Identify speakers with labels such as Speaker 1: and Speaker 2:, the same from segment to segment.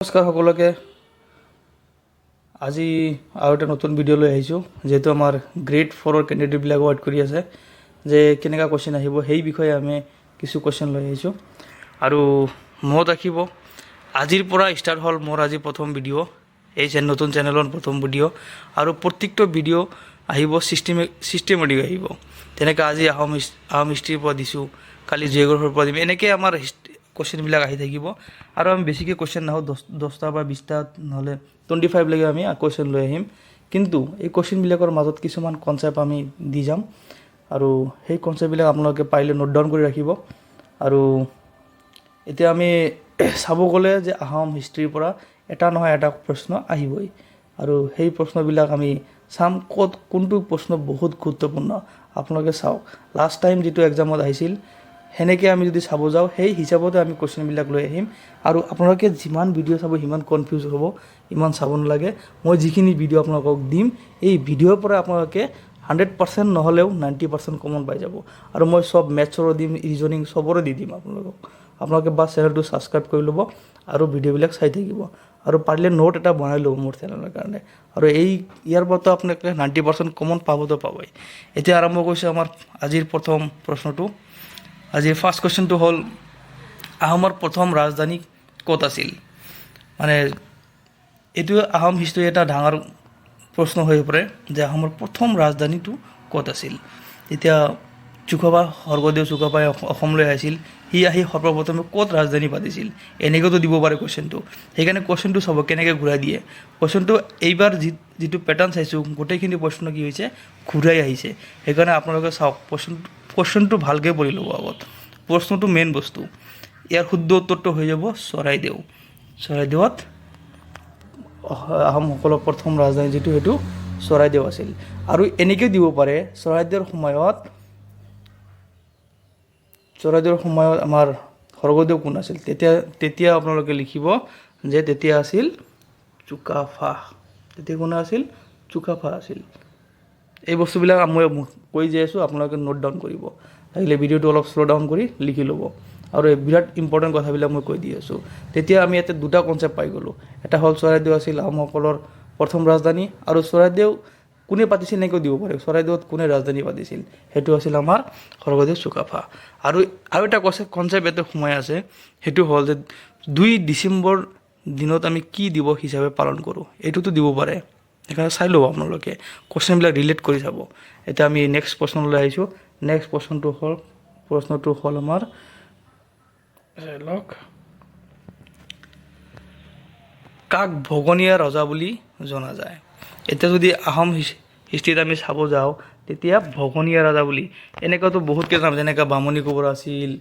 Speaker 1: নমস্কাৰ সকলোকে আজি আৰু এটা নতুন ভিডিঅ' লৈ আহিছোঁ যেহেতু আমাৰ গ্ৰেড 4ৰ কেণ্ডিডেটবিলাক ৱেইট কৰি আছে যে কেনেকুৱা কোৱেশ্চন আহিব সেই বিষয়ে আমি কিছু কোৱেশ্চন লৈ আহিছোঁ আৰু মনত ৰাখিব আজিৰ পৰা ষ্টাৰ্ট হ'ল মোৰ আজি প্ৰথম ভিডিঅ' এই নতুন চেনেলৰ প্ৰথম ভিডিঅ' আৰু প্ৰত্যেকটো ভিডিঅ' আহিব চিষ্টেমেটিক আহিব তেনেকৈ আজি আহোম হিষ্ট্ৰীৰ পৰা দিছোঁ কালি জিঅ'গ্ৰাফীৰ পৰা দিম এনেকৈ আমাৰ কোৱেশ্চনবিলাক আহি থাকিব আৰু আমি বেছিকৈ কোৱেশ্চন নাহোঁ 10টা বা 20টা নহ'লে 25 লৈকে আমি কোৱেশ্চন লৈ আহিম কিন্তু এই কোৱেশ্চনবিলাকৰ মাজত কিছুমান কনচেপ্ট আমি দি যাম আৰু সেই কনচেপ্টবিলাক আপোনালোকে পাৰিলে নোট ডাউন কৰি ৰাখিব আৰু এতিয়া আমি চাব গ'লে যে আহোম হিষ্ট্ৰীৰ পৰা এটা নহয় এটা প্ৰশ্ন আহিবই আৰু সেই প্ৰশ্নবিলাক আমি চাম ক'ত কোনটো প্ৰশ্ন বহুত গুৰুত্বপূৰ্ণ আপোনালোকে চাওক লাষ্ট টাইম যিটো এক্সামত আহিছিল সেনেকৈ আমি যদি চাব যাওঁ সেই হিচাপতে আমি কোৱেশ্চনবিলাক লৈ আহিম আৰু আপোনালোকে যিমান ভিডিঅ' চাব সিমান কনফিউজ হ'ব ইমান চাব নালাগে মই যিখিনি ভিডিঅ' আপোনালোকক দিম এই ভিডিঅ'ৰ পৰা আপোনালোকে 100% নহ'লেও 90% কমন পাই যাব আৰু মই সব মেথছৰো দিম ৰিজনিং সবৰে দি দিম আপোনালোকে বাছ চেনেলটো ছাবস্ক্ৰাইব কৰি ল'ব আৰু ভিডিঅ'বিলাক চাই থাকিব আৰু পাৰিলে নোট এটা বনাই ল'ব মোৰ চেনেলৰ কাৰণে আৰু ইয়াৰ পৰাতো আপোনালোকে 90% কমন পাবতো পাবই এতিয়া আৰম্ভ কৰিছোঁ আমাৰ আজিৰ প্ৰথম প্ৰশ্নটো আজিৰ ফাৰ্ষ্ট কুৱেশ্যনটো হ'ল আহোমৰ প্ৰথম ৰাজধানী ক'ত আছিল মানে এইটো আহোম হিষ্ট্ৰী এটা ডাঙৰ প্ৰশ্ন হৈ পৰে যে আহোমৰ প্ৰথম ৰাজধানীটো ক'ত আছিল এতিয়া চুকাফা স্বৰ্গদেউ চুকাফাই অসমলৈ আহিছিল সি আহি সৰ্বপ্ৰথমে ক'ত ৰাজধানী পাতিছিল এনেকৈতো দিব পাৰে কুৱেশ্যনটো সেইকাৰণে কুৱেশ্যনটো চাব কেনেকৈ ঘূৰাই দিয়ে কুৱেশ্যনটো এইবাৰ যিটো পেটাৰ্ণ চাইছোঁ গোটেইখিনি প্ৰশ্ন কি হৈছে ঘূৰাই আহিছে সেইকাৰণে আপোনালোকে চাওক কুৱেশ্যনটো ভালকৈ পঢ়ি ল'ব আগত প্ৰশ্নটো মেইন বস্তু ইয়াৰ শুদ্ধ উত্তৰটো হৈ যাব চৰাইদেউত আহোমসকলৰ প্ৰথম ৰাজধানী যিটো সেইটো চৰাইদেউ আছিল আৰু এনেকৈ দিব পাৰে চৰাইদেউৰ সময়ত আমাৰ স্বৰ্গদেউ কোন আছিল তেতিয়া আপোনালোকে লিখিব যে তেতিয়া আছিল চুকাফা তেতিয়া কোনে আছিল চুকাফা আছিল এই বস্তুবিলাক মই কৈ যাই আছোঁ আপোনালোকে নোট ডাউন কৰিব লাগিলে ভিডিঅ'টো অলপ শ্ল' ডাউন কৰি লিখি ল'ব আৰু এই বিৰাট ইম্পৰ্টেণ্ট কথাবিলাক মই কৈ দি আছোঁ তেতিয়া আমি ইয়াতে দুটা কনচেপ্ট পাই গ'লোঁ এটা হ'ল চৰাইদেউ আছিল আহোমসকলৰ প্ৰথম ৰাজধানী আৰু চৰাইদেউ কোনে পাতিছিল এনেকৈ দিব পাৰে চৰাইদেউত কোনে ৰাজধানী পাতিছিল সেইটো আছিল আমাৰ স্বৰ্গদেউ চুকাফা আৰু এটা কনচেপ্ট ইয়াতে সোমাই আছে সেইটো হ'ল যে 2 ডিচেম্বৰ দিনত আমি কি দিৱস হিচাপে পালন কৰোঁ এইটোতো দিব পাৰে সেইকাৰণে চাই ল'ব আপোনালোকে কুৱেশ্যনবিলাক ৰিলেট কৰি চাব এতিয়া আমি নেক্সট প্ৰশ্নলৈ আহিছোঁ নেক্সট প্ৰশ্নটো হ'ল আমাৰ কাক ভগনীয়া ৰজা বুলি জনা যায় এতিয়া যদি আহোম হিষ্ট্ৰীত আমি চাব যাওঁ তেতিয়া ভগনীয়া ৰজা বুলি এনেকুৱাতো বহুতকৈ নাম যেনেকৈ বামুণী কোঁৱৰ আছিল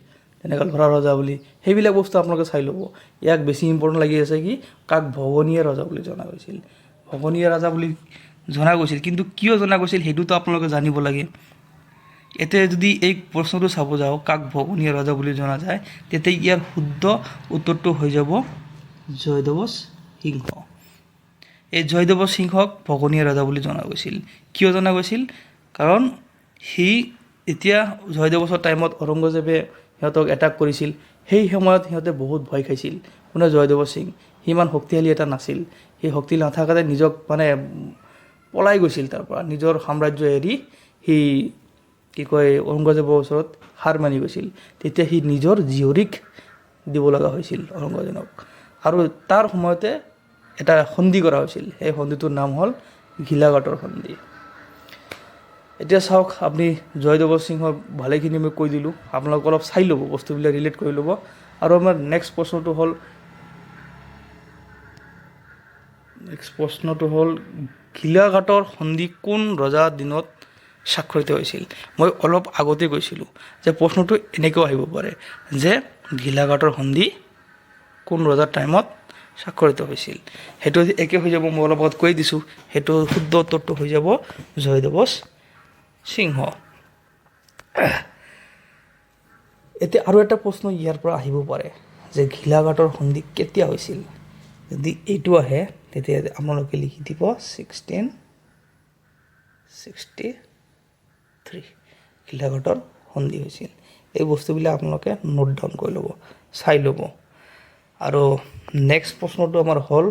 Speaker 1: তেনেকৈ ল'ৰা ৰজা বুলি সেইবিলাক বস্তু আপোনালোকে চাই ল'ব ইয়াক বেছি ইম্পৰ্টেণ্ট লাগি আছে কি কাক ভগনীয়া ৰজা বুলি জনা গৈছিল ভগনীয়া ৰজা বুলি জনা গৈছিল কিন্তু কিয় জনা গৈছিল সেইটোতো আপোনালোকে জানিব লাগে এতিয়া যদি এই প্ৰশ্নটো চাব যাওঁ কাক ভগনীয়া ৰজা বুলি জনা যায় তেতিয়া ইয়াৰ শুদ্ধ উত্তৰটো হৈ যাব জয়দেৱ সিংহ এই জয়দেৱ সিংহক ভগনীয়া ৰজা বুলি জনা গৈছিল কিয় জনা গৈছিল কাৰণ সি এতিয়া জয়দেৱৰ টাইমত ঔৰংগজেবে সিহঁতক এটাক কৰিছিল সেই সময়ত সিহঁতে বহুত ভয় খাইছিল কোনে জয়দেৱ সিং সি ইমান শক্তিশালী এটা নাছিল সেই শক্তি নাথাকাতে নিজক মানে পলাই গৈছিল তাৰ পৰা নিজৰ সাম্ৰাজ্য এৰি সি কি কয় ঔৰংগজেবৰ ওচৰত হাৰ মানি গৈছিল তেতিয়া সি নিজৰ জীয়ৰীক দিব লগা হৈছিল ঔৰংগজেবক আৰু তাৰ সময়তে এটা সন্ধি কৰা হৈছিল সেই সন্ধিটোৰ নাম হ'ল ঘিলাঘাটৰ সন্ধি এতিয়া চাওক আপুনি জয়দেৱ সিংহৰ ভালেখিনি মই কৈ দিলোঁ আপোনালোক অলপ চাই ল'ব বস্তুবিলাক ৰিলেট কৰি ল'ব আৰু আমাৰ নেক্সট প্ৰশ্নটো হ'ল ঘিলাঘাটৰ সন্ধি কোন ৰজাৰ দিনত স্বাক্ষৰিত হৈছিল মই অলপ আগতে কৈছিলোঁ যে প্ৰশ্নটো এনেকৈও আহিব পাৰে যে ঘিলাঘাটৰ সন্ধি কোন ৰজাৰ টাইমত স্বাক্ষৰিত হৈছিল সেইটো একে হৈ যাব মই অলপ আগত কৈ দিছোঁ সেইটো শুদ্ধ উত্তৰটো হৈ যাব জয়দেৱ সিংহ এতিয়া আৰু এটা প্ৰশ্ন ইয়াৰ পৰা আহিব পাৰে যে ঘিলাঘাটৰ সন্ধি কেতিয়া হৈছিল যদি এইটো আহে তেতিয়া আপোনালোকে লিখি দিব 1663 ঘিলাঘাটৰ সন্ধি হৈছিল এই বস্তুবিলাক আপোনালোকে নোট ডাউন কৰি ল'ব চাই ল'ব আৰু নেক্সট প্ৰশ্নটো আমাৰ হ'ল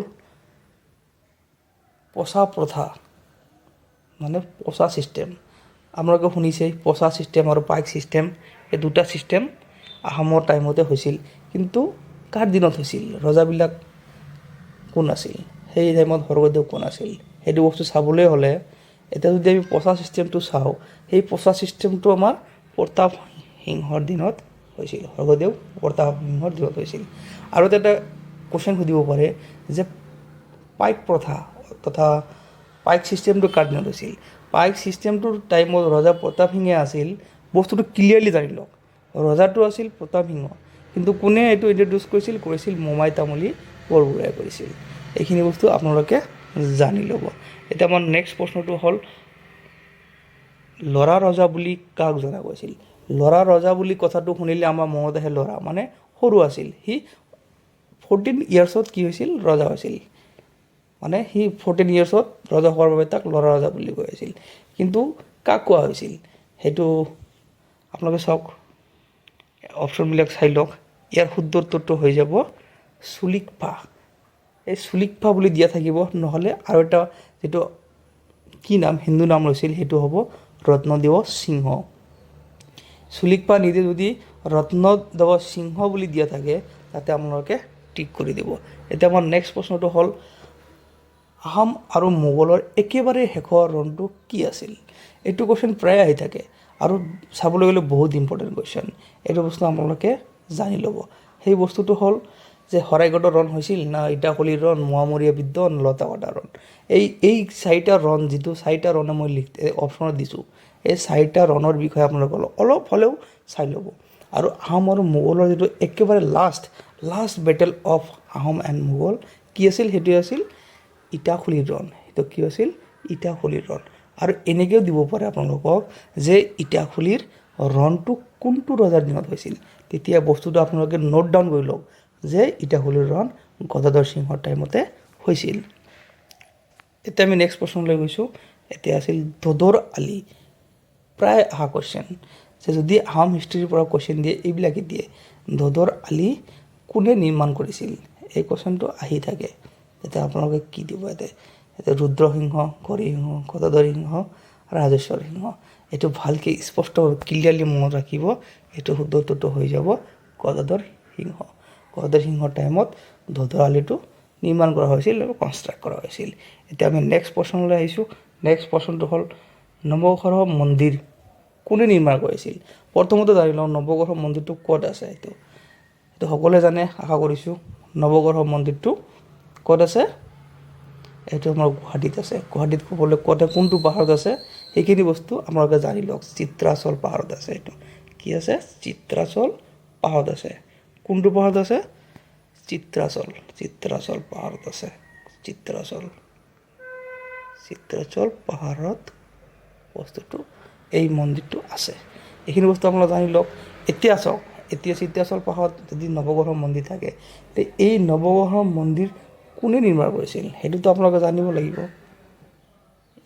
Speaker 1: পচা প্ৰথা মানে পচা ছিষ্টেম। আপোনালোকে শুনিছেই পচা ছিষ্টেম আৰু পাইক ছিষ্টেম, এই দুটা ছিষ্টেম আহোমৰ টাইমতে হৈছিল। কিন্তু কাৰ দিনত হৈছিল, ৰজাবিলাক কোন আছিল, সেই টাইমত স্বৰ্গদেউ কোন আছিল, সেইটো বস্তু চাবলৈ হ'লে এতিয়া যদি আমি পচা ছিষ্টেমটো চাওঁ, সেই পচা ছিষ্টেমটো আমাৰ প্ৰতাপ সিংহৰ দিনত হৈছিল, স্বৰ্গদেউ প্ৰতাপ সিংহৰ দিনত হৈছিল। আৰু এটা কুৱেশ্যন সুধিব পাৰে যে পাইক প্ৰথা তথা পাইক ছিষ্টেমটো কাৰ দিনত হৈছিল। পাইক ছিষ্টেমটোৰ টাইমত ৰজা প্ৰতাপ সিংহে আছিল। বস্তুটো ক্লিয়াৰলি জানি লওক, ৰজাটো আছিল প্ৰতাপ সিংহ, কিন্তু কোনে এইটো ইণ্ট্ৰডিউচ কৰিছিল মোমাই তামুলী বৰবৰুৱাই কৰিছিল। এইখিনি বস্তু আপোনালোকে জানি ল'ব। এতিয়া আমাৰ নেক্সট প্ৰশ্নটো হ'ল ল'ৰা ৰজা বুলি কাক জনা গৈছিল। ল'ৰা ৰজা বুলি কথাটো শুনিলে আমাৰ মনত আহে ল'ৰা মানে সৰু আছিল, সি 14 ইয়াৰ্ছত কি হৈছিল, ৰজা হৈছিল। মানে সি 14 ইয়াৰ্ছত ৰজা হোৱাৰ বাবে তাক ল'ৰা ৰজা বুলি কোৱা হৈছিল। কিন্তু কাক কোৱা হৈছিল সেইটো আপোনালোকে চাওক, অপশ্যনবিলাক চাই লওক। ইয়াৰ শুদ্ধ উত্তৰটো হৈ যাব চুলিকফা। এই চুলিকফা বুলি দিয়া থাকিব, নহ'লে আৰু এটা যিটো কি নাম হিন্দু নাম লৈছিল সেইটো হ'ব ৰত্নদেৱ সিংহ। চুলিকফা নিদি যদি ৰত্নদেৱ সিংহ বুলি দিয়া থাকে তাতে আপোনালোকে টিক কৰি দিব। এতিয়া আমাৰ নেক্সট প্ৰশ্নটো হ'ল আহোম আৰু মোগলৰ একেবাৰে শেষৰ ৰণটো কি আছিল। এইটো কুৱেশ্যন প্ৰায় আহি থাকে আৰু চাবলৈ গ'লে বহুত ইম্পৰ্টেণ্ট কুৱেশ্যন। এইটো বস্তু আপোনালোকে জানি ল'ব। সেই বস্তুটো হ'ল যে শৰাইঘাটৰ ৰণ হৈছিল না ইটাখুলিৰ ৰণ, মোৱামৰীয়া বিদ্ৰোহ, লতাকটা ৰণ। এই চাৰিটা ৰণ, যিটো চাৰিটা ৰণে মই অপশ্যনত দিছোঁ, এই চাৰিটা ৰণৰ বিষয়ে আপোনালোকে অলপ হ'লেও চাই ল'ব। আৰু আহোম আৰু মোগলৰ যিটো একেবাৰে last battle of Ahom and Mughal কি আছিল, সেইটোৱে আছিল ইটাখুলিৰ ৰণ। সেইটো কি আছিল, ইটাখুলিৰ ৰণ। আৰু এনেকৈও দিব পাৰে আপোনালোকক যে ইটাখুলিৰ ৰণটো কোনটো ৰজাৰ দিনত হৈছিল, তেতিয়া বস্তুটো আপোনালোকে নোট ডাউন কৰি লওক যে ইটাখুলিৰ ৰণ গদাধৰ সিংহৰ টাইমতে হৈছিল। এতিয়া আমি নেক্সট প্ৰশ্নলৈ গৈছোঁ। এতিয়া আছিল দদৰ আলি। প্ৰায় অহা কুৱেশ্যন যে যদি আহোম হিষ্ট্ৰীৰ পৰা কুৱেশ্যন দিয়ে এইবিলাকে দিয়ে, দদৰ আলি কোনে নিৰ্মাণ কৰিছিল, এই কুৱেশ্যনটো আহি থাকে। এতিয়া আপোনালোকে কি দিব, এতিয়া ৰুদ্ৰসিংহ, হৰিসিংহ, গদাধৰ সিংহ, ৰাজেশ্বৰ সিংহ। এইটো ভালকৈ স্পষ্ট ক্লিয়াৰলি মনত ৰাখিব। এইটো শুদ্ধ উত্তৰটো হৈ যাব গদাধৰ সিংহ। গদাধৰ সিংহৰ টাইমত দদৰ আলিটো নিৰ্মাণ কৰা হৈছিল আৰু কনষ্ট্ৰাক্ট কৰা হৈছিল। এতিয়া আমি নেক্সট প্ৰশ্নলৈ আহিছোঁ। নেক্সট প্ৰশ্নটো হ'ল নৱগ্ৰহ মন্দিৰ কোনে নিৰ্মাণ কৰিছিল। প্ৰথমতে জানি লওঁ নৱগ্ৰহ মন্দিৰটো ক'ত আছে। এইটো সকলোৱে জানে আশা কৰিছোঁ। নৱগ্ৰহ মন্দিৰটো ক'ত আছে, এইটো আমাৰ গুৱাহাটীত আছে। গুৱাহাটীত ক'বলৈ ক'ত, কোনটো পাহাৰত আছে সেইখিনি বস্তু আপোনালোকে জানি লওক। চিত্ৰাচল পাহাৰত আছে। এইটো কি আছে, চিত্ৰাচল পাহাৰত আছে। কোনটো পাহাৰত আছে, চিত্ৰাচল পাহাৰত আছে। চিত্ৰাচল পাহাৰত বস্তুটো এই মন্দিৰটো আছে। এইখিনি বস্তু আপোনালোকে জানি লওক। এতিয়া চাওক, এতিয়া চিত্ৰাচল পাহাৰত যদি নৱগ্ৰহ মন্দিৰ থাকে, তে এই নৱগ্ৰহ মন্দিৰ কোনে নিৰ্মাণ কৰিছিল সেইটোতো আপোনালোকে জানিব লাগিব।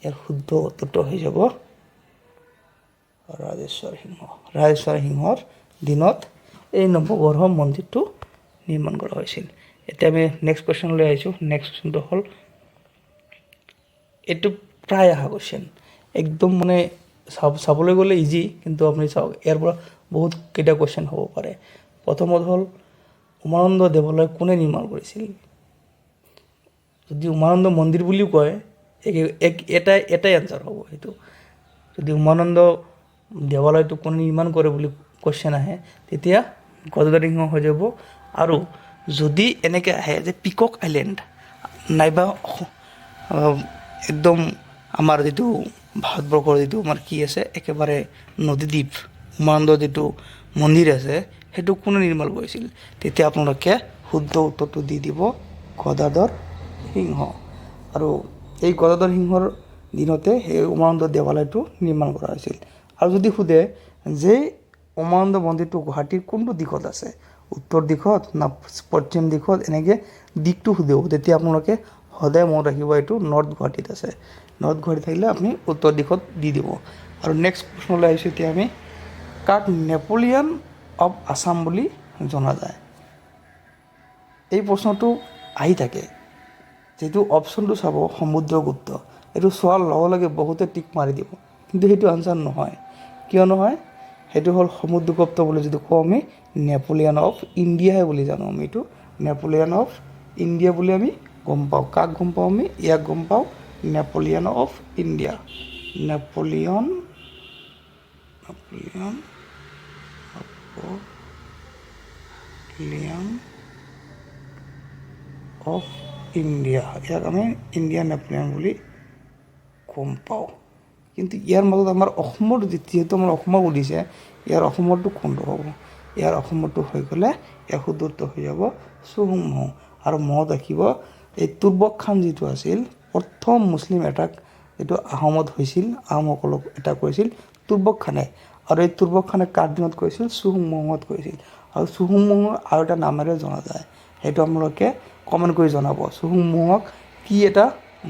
Speaker 1: ইয়াৰ শুদ্ধ উত্তৰটো হৈ যাব ৰাজেশ্বৰ সিংহৰ দিনত এই নৱগ্ৰহ মন্দিৰটো নিৰ্মাণ কৰা হৈছিল। এতিয়া আমি নেক্সট কুৱেশ্যনলৈ আহিছোঁ। নেক্সট কুৱেশ্যনটো হ'ল, এইটো প্ৰায় অহা কুৱেশ্যন, একদম মানে চাবলৈ গ'লে ইজি, কিন্তু আপুনি চাওক ইয়াৰ পৰা বহুত কেইটা কুৱেশ্যন হ'ব পাৰে। প্ৰথমত হ'ল উমানন্দ দেৱালয় কোনে নিৰ্মাণ কৰিছিল। যদি উমানন্দ মন্দিৰ বুলিও কয়, এটাই এনচাৰ হ'ব সেইটো। যদি উমানন্দ দেৱালয়টো কোনে নিৰ্মাণ কৰে বুলি কুৱেশ্যন আহে, তেতিয়া গদাধৰ সিংহ হৈ যাব। আৰু যদি এনেকৈ আহে যে পিকক আইলেণ্ড নাইবা একদম আমাৰ যিটো ভাৰতবৰ্ষৰ যিটো আমাৰ কি আছে একেবাৰে নদীদ্বীপ, উমানন্দ যিটো মন্দিৰ আছে সেইটো কোনে নিৰ্মাণ কৰিছিল, তেতিয়া আপোনালোকে শুদ্ধ উত্তৰটো দি দিব গদাধৰ সিংহ। আৰু এই গদাধৰ সিংহৰ দিনতে সেই উমানন্দ দেৱালয়টো নিৰ্মাণ কৰা হৈছিল। আৰু যদি সোধে যে উমানন্দ মন্দিৰটো গুৱাহাটীৰ কোনটো দিশত আছে, উত্তৰ দিশত না পশ্চিম দিশত, এনেকৈ দিশটো সুধিব, তেতিয়া আপোনালোকে সদায় মনত ৰাখিব এইটো নৰ্থ গুৱাহাটীত আছে। নৰ্থ গুৱাহাটীত থাকিলে আপুনি উত্তৰ দিশত দি দিব। আৰু নেক্সট প্ৰশ্নলৈ আহিছোঁ। এতিয়া আমি কাক নেপোলিয়ন অফ আছাম বুলি জনা যায়। এই প্ৰশ্নটো আহি থাকে, যিটো অপশ্যনটো চাব সমুদ্ৰগুপ্ত, এইটো চোৱাৰ লগে লগে বহুতে টিক মাৰি দিব, কিন্তু সেইটো আনচাৰ নহয়। কিয় নহয়? সেইটো হ'ল সমুদ্ৰগুপ্ত বুলি যদি কওঁ আমি নেপোলিয়ন অফ ইণ্ডিয়াহে বুলি জানো আমি, এইটো নেপোলিয়ন অফ ইণ্ডিয়া বুলি আমি গম পাওঁ। কাক গম পাওঁ আমি? ইয়াক গম পাওঁ, Napoleon of India. Napoleon of India, ইয়াক আমি ইণ্ডিয়ান নেপোলিয়ন বুলি গম পাওঁ। কিন্তু ইয়াৰ মাজত আমাৰ অসমৰ যিহেতু আমাৰ অসমক সুধিছে, ইয়াৰ অসমৰটো কোনটো হ'ব? ইয়াৰ অসমৰটো হৈ গ'লে ইয়াৰ শুদ্ধটো হৈ যাব চুহুংমুং। আৰু মনত ৰাখিব, এই তুৰ্বক খান যিটো আছিল, প্ৰথম মুছলিম এটাক যিটো আহোমত হৈছিল, আহোমসকলক এটা কৰিছিল তুৰ্বক খানে। আৰু এই তুৰ্বক খানে কাৰ দিনত কৰিছিল? চুহুংমুঙত কৰিছিল। আৰু চুহুংমুঙৰ আৰু এটা নামেৰে জনা যায়, সেইটো আপোনালোকে কমেণ্ট কৰি জনাব, চুহুংমুঙক কি এটা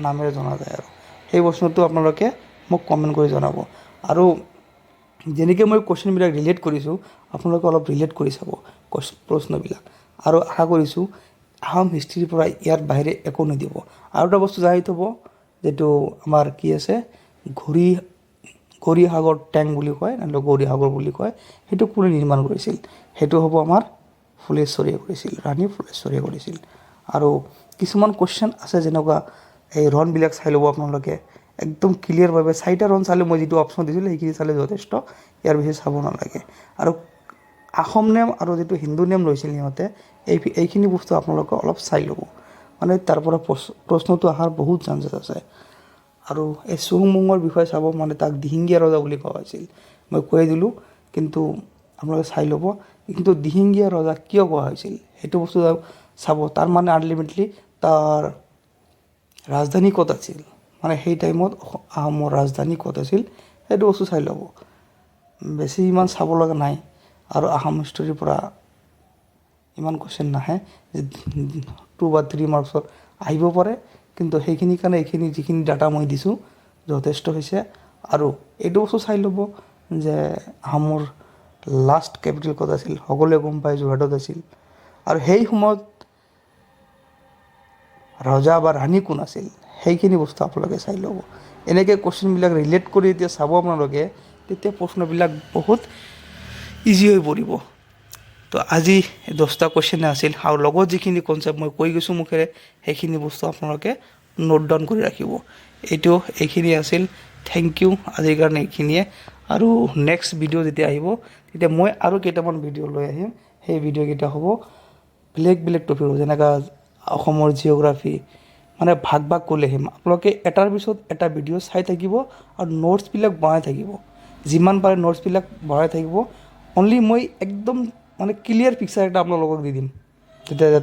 Speaker 1: নামেৰে জনা যায়। আৰু সেই প্ৰশ্নটো আপোনালোকে মোক কমেণ্ট কৰি জনাব। আৰু যেনেকৈ মই কুৱেশ্যনবিলাক ৰিলেট কৰিছোঁ, আপোনালোকে অলপ ৰিলেট কৰি চাব প্ৰশ্নবিলাক। আৰু আশা কৰিছোঁ আহোম হিষ্ট্ৰীৰ পৰা ইয়াৰ বাহিৰে একো নিদিব। আৰু এটা বস্তু জানি থ'ব, যিটো আমাৰ কি আছে, গৌৰীসাগৰ টেংক বুলি কয়, নহ'লে গৌৰীসাগৰ বুলি কয়, সেইটো কোনে নিৰ্মাণ কৰিছিল? সেইটো হ'ব আমাৰ ফুলেশ্বৰীয়ে কৰিছিল, ৰাণী ফুলেশ্বৰীয়ে কৰিছিল। আৰু কিছুমান কুৱেশ্যন আছে যেনেকুৱা এই ৰনবিলাক চাই ল'ব আপোনালোকে, একদম ক্লিয়াৰভাৱে 4টা ৰন চালে, মই যিটো অপশ্যন দিছিলোঁ সেইখিনি চালে যথেষ্ট, ইয়াৰ বেছি চাব নালাগে। আৰু আহোম নেম আৰু যিটো হিন্দু নেম লৈছিল সিহঁতে, এইখিনি বস্তু আপোনালোকে অলপ চাই ল'ব, মানে তাৰ পৰা প্ৰশ্নটো অহাৰ বহুত চান্সেছ আছে। আৰু এই চুহুংমুঙৰ বিষয়ে চাব, মানে তাক দিহিঙীয়া ৰজা বুলি কোৱা হৈছিল, মই কৈ দিলোঁ, কিন্তু আপোনালোকে চাই ল'ব। কিন্তু দিহিঙীয়া ৰজা কিয় কোৱা হৈছিল সেইটো বস্তু চাব। তাৰ মানে আল্টিমেটলি তাৰ ৰাজধানী ক'ত আছিল, মানে সেই টাইমত আহোমৰ ৰাজধানী ক'ত আছিল, সেইটো বস্তু চাই ল'ব। বেছি ইমান চাব লগা নাই। আৰু আহোম হিষ্টৰীৰ পৰা ইমান কুৱেশ্যন নাহে, 2 বা 3 মাৰ্কছত আহিব পাৰে, কিন্তু সেইখিনিৰ কাৰণে এইখিনি যিখিনি ডাটা মই দিছোঁ যথেষ্ট হৈছে। আৰু এইটো বস্তু চাই ল'ব যে আহোমৰ লাষ্ট কেপিটেল ক'ত আছিল, সকলোৱে গম পায় যোৰহাটত আছিল। আৰু সেই সময়ত ৰজা বা ৰাণী কোন আছিল, সেইখিনি বস্তু আপোনালোকে চাই ল'ব। এনেকৈ কুৱেশ্যনবিলাক ৰিলেট কৰি এতিয়া চাব আপোনালোকে, তেতিয়া প্ৰশ্নবিলাক বহুত ইজি হৈ পৰিব। তো আজি 10টা কুৱেশ্যনে আছিল, আৰু লগত যিখিনি কনচেপ্ট মই কৈ গৈছোঁ মুখেৰে, সেইখিনি বস্তু আপোনালোকে নোট ডাউন কৰি ৰাখিব। এইখিনি আছিল। থেংক ইউ, আজিৰ কাৰণে এইখিনিয়ে। আৰু নেক্সট ভিডিঅ' যেতিয়া আহিব, তেতিয়া মই আৰু কেইটামান ভিডিঅ' লৈ আহিম। সেই ভিডিঅ'কেইটা হ'ব বেলেগ টপিক, যেনেকৈ অসমৰ জিঅ'গ্ৰাফী, মানে ভাগ কৰি আহিম। আপোনালোকে এটাৰ পিছত এটা ভিডিঅ' চাই থাকিব আৰু নোটছবিলাক বনাই থাকিব, যিমান পাৰে নোটছবিলাক বনাই থাকিব। অনলি মই একদম মানে ক্লিয়াৰ পিকচাৰ এটা আপোনালোকক দি দিম, তেতিয়া